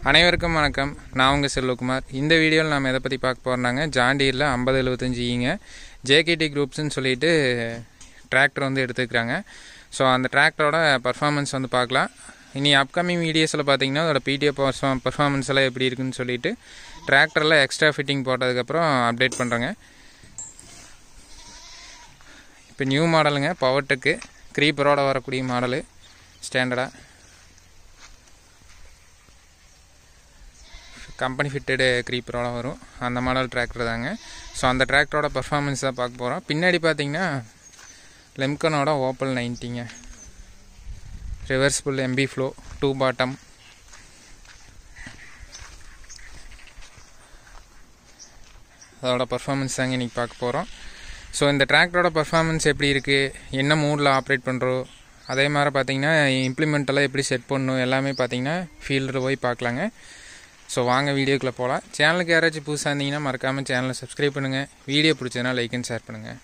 அனைவருக்கும் வணக்கம். நான் உங்கள் செல்வகுமார். இந்த வீடியோவில் நாம் எதை பற்றி பார்க்க போகிறோம்னாங்க, ஜான் டீரில் 5075ங்க ஜேகேடி குரூப்ஸ்ன்னு சொல்லிட்டு டிராக்டர் வந்து எடுத்துக்கிறாங்க. ஸோ அந்த டிராக்டரோட பர்ஃபார்மன்ஸ் வந்து பார்க்கலாம். இனி அப்கமிங் வீடியோஸில் பார்த்தீங்கன்னா அதோட பிடிஓ பர்ஃபார்மன்ஸ் எல்லாம் எப்படி இருக்குன்னு சொல்லிட்டு டிராக்டரில் எக்ஸ்ட்ரா ஃபிட்டிங் போட்டதுக்கப்புறம் அப்டேட் பண்ணுறேங்க. இப்போ நியூ மாடலுங்க, பவர்டெக்கு க்ரீப்பரோட வரக்கூடிய மாடலு ஸ்டாண்டர்டாக கம்பெனி ஃபிட்டடு க்ரீப்பரோட வரும் அந்த மாடல் டிராக்டர் தாங்க. ஸோ அந்த டிராக்டரோட பர்ஃபார்மன்ஸ் தான் பார்க்க போகிறோம். பின்னாடி பார்த்தீங்கன்னா லெம்கனோட ஓப்பல் 90ங்க, ரிவர்சிபிள் எம்பி ஃப்ளோ 2 பாட்டம். அதோட பர்ஃபார்மன்ஸ் தாங்க இன்றைக்கி பார்க்க போகிறோம். ஸோ இந்த டிராக்டரோட பர்ஃபார்மன்ஸ் எப்படி இருக்குது, என்ன மூடில் ஆப்ரேட் பண்ணுறோம், அதே மாதிரி பார்த்தீங்கன்னா இம்ப்ளிமெண்டெல்லாம் எப்படி செட் பண்ணணும் எல்லாமே பார்த்தீங்கன்னா ஃபீல்டில் போய் பார்க்கலாங்க. ஸோ வாங்க வீடியோக்குள்ளே போகலாம். சேனலுக்கு யாராச்சும் புதுசாக இருந்தீங்கன்னா மறக்காமல் சேனலை சப்ஸ்கிரைப் பண்ணுங்கள். வீடியோ பிடிச்சதுனா லைக் அண்ட் ஷேர் பண்ணுங்கள்.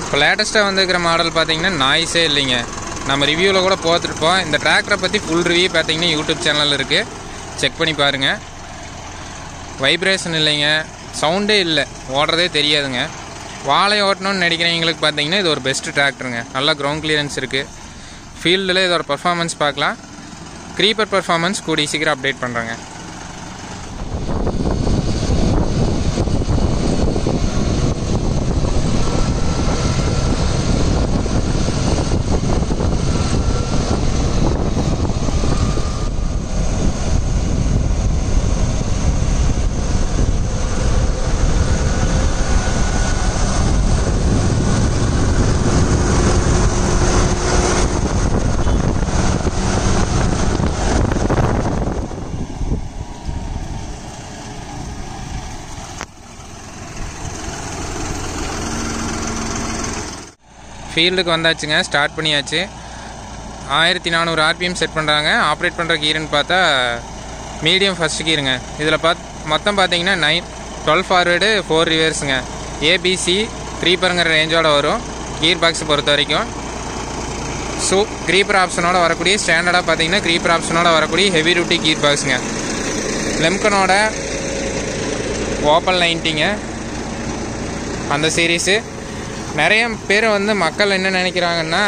இப்போ லேட்டஸ்ட்டாக வந்துருக்கிற மாடல் பார்த்தீங்கன்னா நாய்ஸே இல்லைங்க. நம்ம ரிவ்யூவில் கூட போட்டுருப்போம். இந்த டிராக்டரை பற்றி ஃபுல் ரிவ்யூ பார்த்தீங்கன்னா யூடியூப் சேனலில் இருக்குது, செக் பண்ணி பாருங்கள். வைப்ரேஷன் இல்லைங்க, சவுண்டே இல்லை, ஓடுறதே தெரியாதுங்க. வாழை ஓட்டணும்னு நினைக்கிறவங்களுக்கு பார்த்தீங்கன்னா இது ஒரு பெஸ்ட் டிராக்டருங்க. நல்லா கிரவுண்ட் கிளியரன்ஸ் இருக்குது. ஃபீல்டில் இதோட பர்ஃபார்மன்ஸ் பார்க்கலாம். க்ரீப்பர் பர்ஃபார்மன்ஸ் கூடிய சீக்கிரம் அப்டேட் பண்ணுறாங்க. ஃபீல்டுக்கு வந்தாச்சுங்க, ஸ்டார்ட் பண்ணியாச்சு. 1400 RPM செட் பண்ணுறாங்க. ஆப்ரேட் பண்ணுற கீருன்னு பார்த்தா மீடியம் ஃபஸ்ட்டு கீருங்க. இதில் மொத்தம் பார்த்தீங்கன்னா 12 ஃபார்வேர்டு 4 ரிவர்ஸுங்க. ஏபிசி க்ரீப்பருங்கிற ரேஞ்சோட வரும் கீர் பாக்ஸை பொறுத்த வரைக்கும். ஸோ க்ரீப்பர் ஆப்ஷனோட வரக்கூடிய ஸ்டாண்டர்டாக பார்த்தீங்கன்னா க்ரீப்பர் ஆப்ஷனோட வரக்கூடிய ஹெவி டியூட்டி கீர் பாக்ஸுங்க. லெம்கனோட ஓப்பல் 90ங்க அந்த சீரீஸு. நிறைய பேர் வந்து மக்கள் என்ன நினைக்கிறாங்கன்னா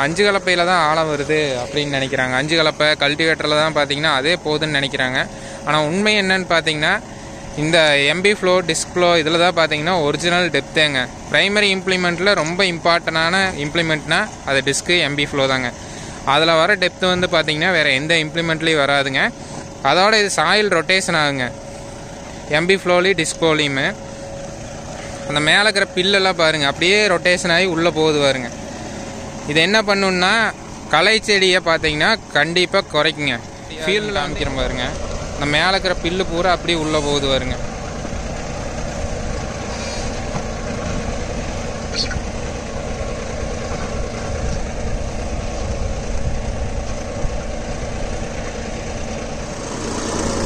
5 கலப்பையில் தான் ஆழம் வருது அப்படின்னு நினைக்கிறாங்க. 5 கலப்பை கல்டிவேட்டரில் தான் பார்த்தீங்கன்னா அதே போதுன்னு நினைக்கிறாங்க. ஆனால் உண்மை என்னன்னு பார்த்தீங்கன்னா இந்த எம்பி ஃப்ளோ டிஸ்க் ஃப்ளோ இதில் தான் பார்த்தீங்கன்னா ஒரிஜினல் டெப்த்தேங்க. ப்ரைமரி இம்ப்ளிமெண்ட்டில் ரொம்ப இம்பார்ட்டண்டான இம்ப்ளிமெண்ட்னா அது டிஸ்க்கு எம்பி ஃப்ளோ தாங்க. அதில் வர டெப்த்து வந்து பார்த்தீங்கன்னா வேறு எந்த இம்ப்ளிமெண்ட்லேயும் வராதுங்க. அதோட இது சாயில் ரொட்டேஷன் ஆகுங்க எம்பி ஃப்ளோலையும் டிஸ்க் ஃப்ளோலையுமே. அந்த மேலே இருக்கிற பில்லெல்லாம் பாருங்கள் அப்படியே ரொட்டேஷன் ஆகி உள்ளே போகுது பாருங்க. இது என்ன பண்ணுன்னா களை செடியை பார்த்தீங்கன்னா கண்டிப்பாக குறைக்குங்க. ஃபீல்டில் அமைக்கிற பாருங்க, அந்த மேலே இருக்கிற பில்லு பூரா அப்படியே உள்ளே போகுது பாருங்க.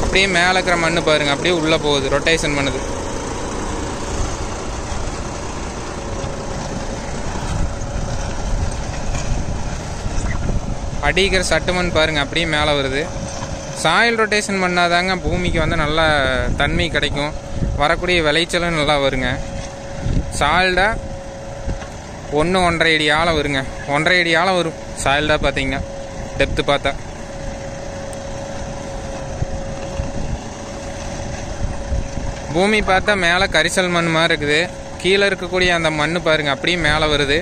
அப்படியே மேலே இருக்கிற மண் பாருங்க அப்படியே உள்ளே போகுது, ரொட்டேஷன் பண்ணுது. அடிக்கிற சட்டுமண் பாருங்கள் அப்படியே மேலே வருது. சாயில் ரொட்டேஷன் பண்ணாதாங்க பூமிக்கு வந்து நல்லா தன்மை கிடைக்கும், வரக்கூடிய விளைச்சலும் நல்லா வருங்க. சாயில்டாக 1-1.5 அடி ஆழம் வருங்க. 1.5 அடி ஆழம் வரும் சாயில்டாக பார்த்தீங்கன்னா டெப்த்து பார்த்தா. பூமி பார்த்தா மேலே கரிசல் மண் மாதிரி இருக்குது. கீழே இருக்கக்கூடிய அந்த மண் பாருங்கள் அப்படியே மேலே வருது.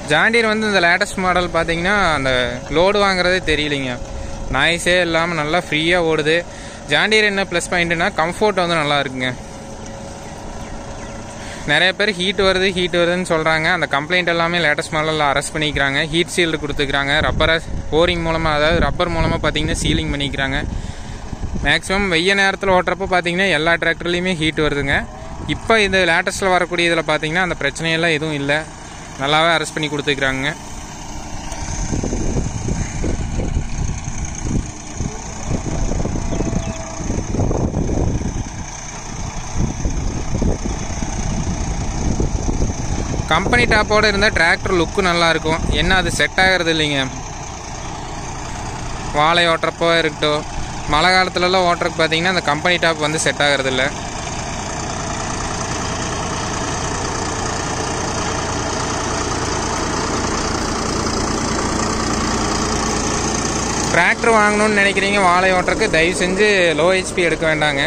ஜான் டீர் வந்து இந்த லேட்டஸ்ட் மாடல் பார்த்தீங்கன்னா அந்த லோடு வாங்குறதே தெரியலைங்க. நாய்ஸே இல்லாமல் நல்லா ஃப்ரீயாக ஓடுது. ஜான் டீர் என்ன ப்ளஸ் பாயிண்ட்டுனா கம்ஃபோர்ட் வந்து நல்லா இருக்குங்க. நிறைய பேர் ஹீட் வருதுன்னு சொல்கிறாங்க. அந்த கம்ப்ளைண்ட் எல்லாமே லேட்டஸ்ட் மாடலில் அரெஸ்ட் பண்ணிக்கிறாங்க. ஹீட் ஷீல்டு கொடுத்துக்கிறாங்க. ரப்பரை போரிங் மூலமாக, அதாவது ரப்பர் மூலமாக பார்த்தீங்கன்னா சீலிங் பண்ணிக்கிறாங்க. மேக்ஸிமம் வெய்ய நேரத்தில் ஓட்டுறப்போ பார்த்தீங்கன்னா எல்லா டிராக்டர்லேயுமே ஹீட் வருதுங்க. இப்போ இந்த லேட்டஸ்ட்டில் வரக்கூடிய இதில் பார்த்தீங்கன்னா அந்த பிரச்சனையெல்லாம் எதுவும் இல்லை, நல்லாவே அரெஸ்ட் பண்ணி கொடுத்துக்கிறாங்க. கம்பெனி டாப்போடு இருந்தால் டிராக்டர் லுக்கு நல்லாயிருக்கும். என்ன அது செட் ஆகிறது இல்லைங்க. வாழை ஓட்டுறப்போ இருக்கட்டும், மழை காலத்துலலாம் ஓட்டுறதுக்கு பார்த்தீங்கன்னா அந்த கம்பெனி டாப் வந்து செட் ஆகிறது இல்லை. டிராக்டர் வாங்கணும்னு நினைக்கிறீங்க வாழை ஓட்டுறதுக்கு, தயவு செஞ்சு லோ ஹெச்பி எடுக்க வேண்டாங்க,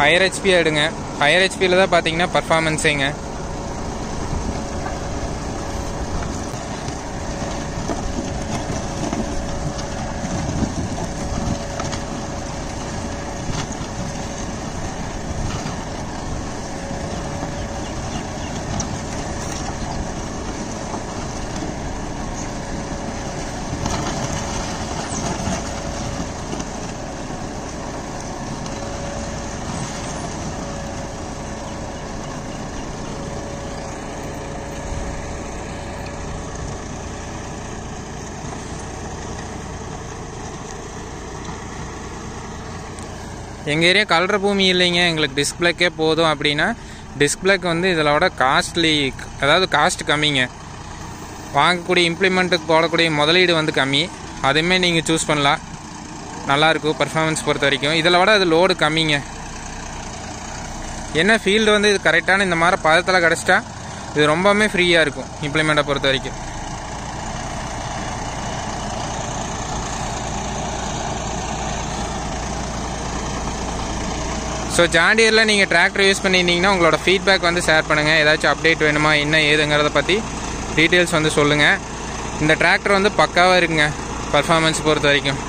ஹையர் ஹெச்பி எடுங்க. ஹையர் ஹெச்பியில் தான் பார்த்தீங்கன்னா பர்ஃபார்மன்ஸேங்க. எங்கள் ஏரியா கலர் பூமி இல்லைங்க, எங்களுக்கு டிஸ்க் பிரேக்கே போதும் அப்படின்னா டிஸ்க் பிரேக் வந்து இதோட காஸ்ட்லி, அதாவது காஸ்ட் கம்மிங்க. வாங்கக்கூடிய இம்ப்ளிமெண்ட்டுக்கு போடக்கூடிய முதலீடு வந்து கம்மி. அதுவுமே நீங்கள் சூஸ் பண்ணலாம், நல்லாயிருக்கும் பர்ஃபார்மன்ஸ் பொறுத்த வரைக்கும். இதில் விட அது லோடு கம்மிங்க. என்ன ஃபீல்டு வந்து இது கரெக்டான இந்த மாதிரி பதத்தில் கிடச்சிட்டா இது ரொம்பவுமே ஃப்ரீயாக இருக்கும் இம்ப்ளிமெண்ட்டை பொறுத்த வரைக்கும். ஸோ ஜாண்டியரில் நீங்கள் டிராக்டர் யூஸ் பண்ணியிருந்தீங்கன்னா உங்களோட ஃபீட்பேக் வந்து ஷேர் பண்ணுங்கள். ஏதாச்சும் அப்டேட் வேணுமா என்ன ஏதுங்கிறத பற்றி டீட்டெயில்ஸ் வந்து சொல்லுங்கள். இந்த டிராக்டர் வந்து பக்காவாக இருக்குங்க பர்ஃபார்மன்ஸ் பொறுத்த வரைக்கும்.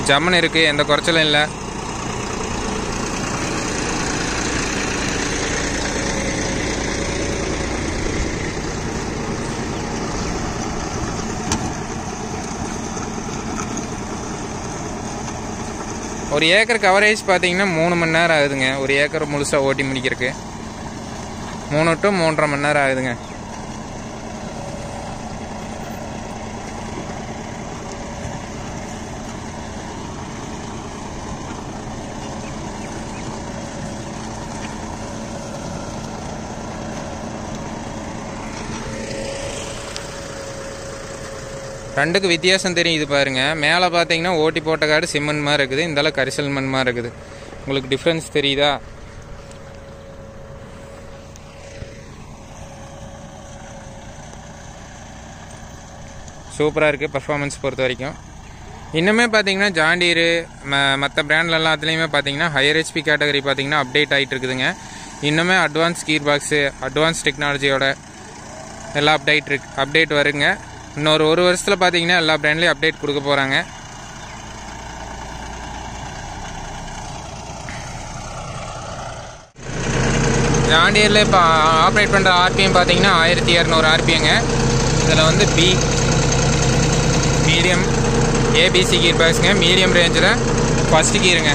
ஜம்முன்னு இருக்குது, எந்த குறைச்சலும் இல்லை. ஒரு ஏக்கர் கவரேஜ் பார்த்தீங்கன்னா 3 மணி நேரம் ஆகுதுங்க. ஒரு ஏக்கர் முழுசாக ஓட்டி முடிக்கிறதுக்கு 3 to 3.5 மணி நேரம் ஆகுதுங்க. ரெண்டுக்கு வித்தியாசம் தெரியும். இது பாருங்கள், மேலே பார்த்தீங்கன்னா ஓட்டி போட்ட காடு சிமெண்ட் மாதிரி இருக்குது, இந்தளவு கரிசல் மண் மாதிரி இருக்குது. உங்களுக்கு டிஃப்ரென்ஸ் தெரியுதா? சூப்பராக இருக்குது பர்ஃபார்மன்ஸ் பொறுத்த வரைக்கும். இன்னுமே பார்த்தீங்கன்னா ஜாண்டீரு மற்ற பிராண்டில் எல்லாத்துலேயுமே பார்த்தீங்கன்னா ஹையர் ஹெச்பி கேட்டகரி பார்த்தீங்கன்னா அப்டேட் ஆகிட்டு இருக்குதுங்க. இன்னுமே அட்வான்ஸ் கீர் பாக்ஸு, அட்வான்ஸ் டெக்னாலஜியோட எல்லாம் அப்டேட் வருங்க. இன்னொரு 1 வருஷத்தில் பார்த்தீங்கன்னா எல்லா பிராண்ட்லேயும் அப்டேட் கொடுக்க போகிறாங்க. ஜாண்டியரில் இப்போ ஆப்ரேட் பண்ணுற ஆர்பிஎம் பார்த்தீங்கன்னா 1200 ஆர்பிஎங்க. இதில் வந்து மீடியம் ஏபிசி கீர் பாக்ஸுங்க. மீடியம் ரேஞ்சில் ஃபஸ்ட்டு கீருங்க.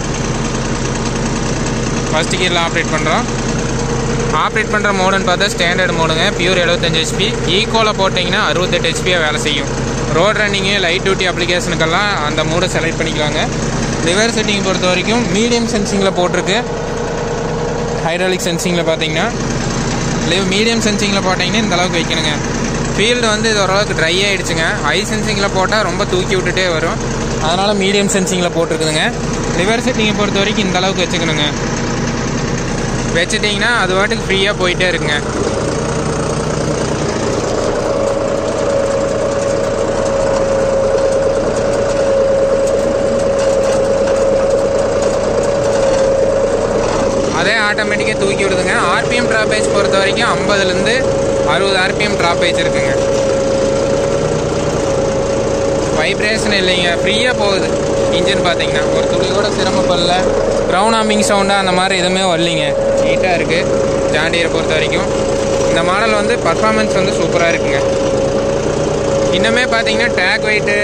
ஃபஸ்ட்டு கீரில் ஆப்ரேட் பண்ணுறோம். ஆப்ரேட் பண்ணுற மோடுன்னு பார்த்தா ஸ்டாண்டர்ட் மோடுங்க. Pure 75 HP. ஈக்குவலாக போட்டிங்கன்னா 68 ஹெச்பியாக வேலை செய்யும். ரோட் ரன்னிங்கு, லைட் டியூட்டி அப்ளிகேஷனுக்கெல்லாம் அந்த மோடை செலக்ட் பண்ணிக்கலாங்க. லிவர் செட்டிங் பொறுத்த வரைக்கும் மீடியம் சென்சிங்கில் போட்டிருக்கு. ஹைட்ராலிக் சென்சிங்கில் பார்த்தீங்கன்னா மீடியம் சென்சிங்கில் போட்டிங்கன்னா இந்த அளவுக்கு வைக்கணுங்க. ஃபீல்டு வந்து இது ஓரளவுக்கு ட்ரை ஆகிடுச்சுங்க. ஹை சென்சிங்கில் போட்டால் ரொம்ப தூக்கி விட்டுட்டே வரும். அதனால் மீடியம் சென்சிங்கில் போட்டிருக்குதுங்க. லிவர் செட்டிங்கை பொறுத்த வரைக்கும் இந்த அளவுக்கு வச்சுக்கணுங்க. வச்சுட்டிங்கன்னா அது வாட்டுக்கு ஃப்ரீயாக போயிட்டே இருக்குங்க. அதே ஆட்டோமேட்டிக்காக தூக்கி விடுதுங்க. ஆர்பிஎம் ட்ராப்பேஜ் பொறுத்த வரைக்கும் 50லேருந்து 60 ஆர்பிஎம் ட்ராப்பேஜ் இருக்குங்க. வைப்ரேஷன் இல்லைங்க, ஃப்ரீயாக போகுது. இன்ஜின் பார்த்தீங்கன்னா ஒரு துளி கூட சிரமப்படல. க்ரௌன் ஆமிங் சவுண்டாக அந்த மாதிரி எதுவுமே வரலிங்க. நீட்டாக இருக்குது ஜாண்டியரை பொறுத்த வரைக்கும். இந்த மாடல் வந்து பர்ஃபார்மன்ஸ் வந்து சூப்பராக இருக்குங்க. இன்னுமே பார்த்தீங்கன்னா டேக் வெயிட்டு,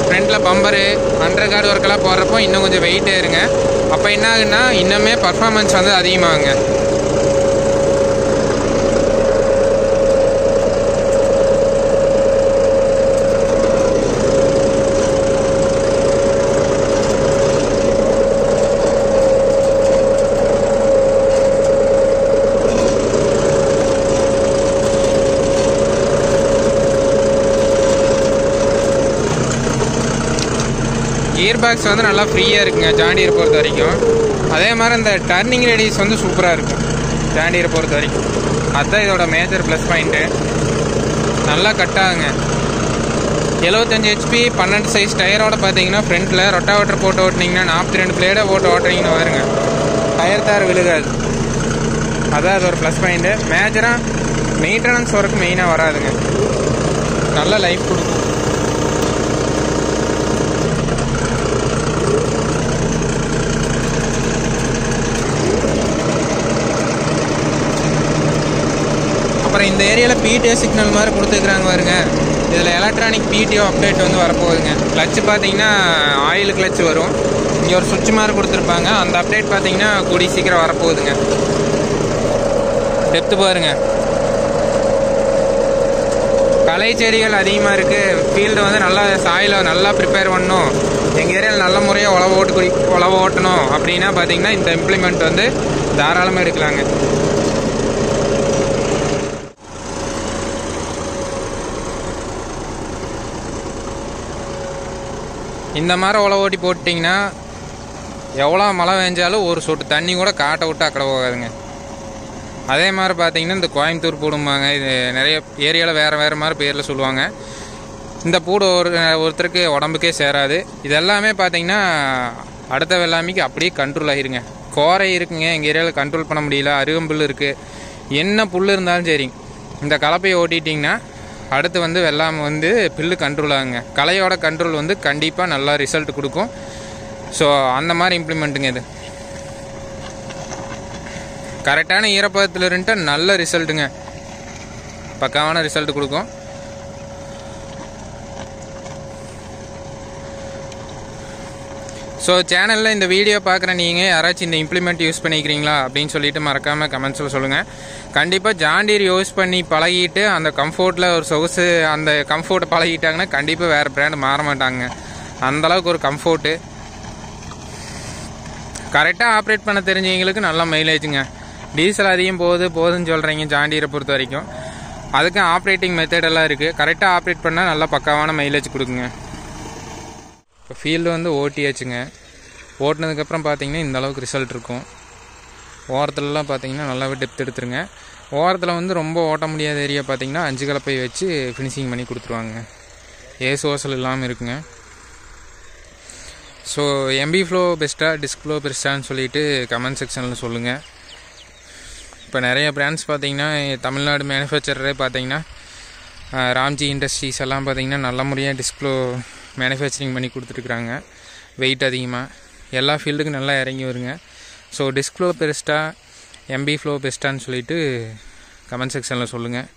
ஃப்ரண்ட்டில் பம்பரு, அண்டர் கார்டு ஒர்க்கெல்லாம் போடுறப்போ இன்னும் கொஞ்சம் வெயிட்டே இருங்க. அப்போ என்ன ஆகுன்னா இன்னுமே பர்ஃபார்மன்ஸ் வந்து அதிகமாகுங்க. கியர் பாக்ஸ் வந்து நல்லா ஃப்ரீயாக இருக்குங்க ஜான் டீரை பொறுத்த வரைக்கும். அதே மாதிரி இந்த டர்னிங் ரேடியஸ் வந்து சூப்பராக இருக்கும் ஜான் டீரை பொறுத்த வரைக்கும். அதுதான் இதோட மேஜர் ப்ளஸ் பாயிண்ட்டு. நல்லா கட் ஆகுங்க. 75 HP 12 சைஸ் டயரோட பார்த்தீங்கன்னா ஃப்ரண்ட்டில் ரொட்டாவேட்டர் போட்டு ஓட்டினீங்கன்னா 42 பிளேடை போட்டு ஓட்டுறீங்கன்னு வருங்க. டயர் தார் விழுகாது. அதான் அது ஒரு ப்ளஸ் பாயிண்ட்டு. மேஜராக மெயின்டெனன்ஸ் ஒர்க்கு மெயினாக வராதுங்க. நல்ல லைஃப் கொடுக்கும். அப்புறம் இந்த ஏரியாவில் பிடிஓ சிக்னல் மாதிரி கொடுத்துருக்குறாங்க பாருங்க. இதில் எலக்ட்ரானிக் பிடிஓ அப்டேட் வந்து வரப்போகுதுங்க. கிளச்சு பார்த்தீங்கன்னா ஆயில் கிளச்சு வரும். இங்கே ஒரு சுவிட்ச் மாதிரி கொடுத்துருப்பாங்க. அந்த அப்டேட் பார்த்தீங்கன்னா கூடி சீக்கிரம் வரப்போகுதுங்க. டெப்த்து பாருங்க. களை செடிகள் அதிகமாக இருக்குது. ஃபீல்டு வந்து நல்லா சாயில நல்லா ப்ரிப்பேர் பண்ணணும், எங்கள் ஏரியாவில் நல்ல முறையாக உழவு ஓட்டணும் அப்படின்னா பார்த்தீங்கன்னா இந்த இம்ப்ளிமெண்ட் வந்து தாராளமாக எடுக்கலாங்க. இந்த மாதிரி உழவு ஓட்டி போட்டிங்கன்னா எவ்வளோ மழை பெஞ்சாலும் ஒரு சொட்டு தண்ணி கூட காட்டை விட்டு அக்கடை போகாதுங்க. அதே மாதிரி பார்த்தீங்கன்னா இந்த கோயம்புத்தூர் பூடும்பாங்க. இது நிறைய ஏரியாவில் வேறு மாதிரி பேரில் சொல்லுவாங்க. இந்த பூடு ஒருத்தருக்கு உடம்புக்கே சேராது. இதெல்லாமே பார்த்தீங்கன்னா அடுத்த வெள்ளாமைக்கு அப்படியே கண்ட்ரோல் ஆகிருங்க. கோரை இருக்குங்க எங்கள் ஏரியாவில் கண்ட்ரோல் பண்ண முடியல. அருகம்புல் இருக்குது. என்ன புல் இருந்தாலும் சரி இந்த கலப்பையை ஓட்டிட்டிங்கன்னா அடுத்து வந்து வெள்ளாமை வந்து பில்லு கண்ட்ரோல் ஆகுங்க. களையோட கண்ட்ரோல் வந்து கண்டிப்பாக நல்லா ரிசல்ட் கொடுக்கும். ஸோ அந்த மாதிரி இம்ப்ளிமெண்ட்டுங்க. இது கரெக்டான ஈரப்பதத்தில் இருந்துட்டு நல்ல ரிசல்ட்டுங்க. பக்காவான ரிசல்ட் கொடுக்கும். ஸோ சேனலில் இந்த வீடியோ பார்க்குற நீங்கள் யாராச்சும் இந்த இம்ப்ளிமெண்ட் யூஸ் பண்ணிக்கிறீங்களா அப்படின்னு சொல்லிட்டு மறக்காமல் கமெண்ட்ஸில் சொல்லுங்கள். கண்டிப்பாக ஜான் டீர் யூஸ் பண்ணி பழகிட்டு அந்த கம்ஃபோர்ட்டில் ஒரு சொகுசு அந்த கம்ஃபோர்ட்டை பழகிட்டாங்கன்னா கண்டிப்பாக வேறு பிராண்டு மாற மாட்டாங்க. அந்தளவுக்கு ஒரு கம்ஃபோர்ட்டு. கரெக்டாக ஆப்ரேட் பண்ண தெரிஞ்சவங்களுக்கு நல்ல மைலேஜுங்க. டீசல் அதிகம் போகுதுன்னு சொல்கிறீங்க ஜான் டீரை பொறுத்த வரைக்கும். அதுக்கு ஆப்ரேட்டிங் மெத்தடெல்லாம் இருக்குது. கரெக்டாக ஆப்ரேட் பண்ணால் நல்லா பக்காவான மைலேஜ் கொடுக்குங்க. இப்போ ஃபீல்டு வந்து ஓட்டியாச்சுங்க. ஓட்டினதுக்கப்புறம் பார்த்தீங்கன்னா இந்த அளவுக்கு ரிசல்ட் இருக்கும். ஓரத்துலலாம் பார்த்தீங்கன்னா நல்லாவே டெப்த் எடுத்துருங்க. ஓரத்தில் வந்து ரொம்ப ஓட்ட முடியாத ஏரியா பார்த்தீங்கன்னா 5 கலப்பை வச்சு ஃபினிஷிங் பண்ணி கொடுத்துருவாங்க. ஏசோசல் இல்லாமல் இருக்குங்க. ஸோ எம்பி ஃப்ளோ பெஸ்ட்டாக டிஸ்க் ஃப்ளோ பெஸ்ட்டான்னு சொல்லிட்டு கமெண்ட் செக்ஷனில் சொல்லுங்கள். இப்போ நிறைய பிராண்ட்ஸ் பார்த்தீங்கன்னா தமிழ்நாடு மேனுஃபேக்சரரே பார்த்தீங்கன்னா ராம்ஜி இண்டஸ்ட்ரீஸ் எல்லாம் பார்த்தீங்கன்னா நல்ல முறையாக டிஸ்க் ஃப்ளோ மேனுஃபேக்சரிங் பண்ணி கொடுத்துருக்குறாங்க. வெயிட் அதிகமாக எல்லா ஃபீல்டுக்கும் நல்லா இறங்கி வருங்க. ஸோ டிஸ்க் ஃப்ளோ பெஸ்ட்டாக எம்பி ஃப்ளோ பெஸ்ட்டான்னு சொல்லிட்டு கமெண்ட் செக்ஷனில் சொல்லுங்கள்.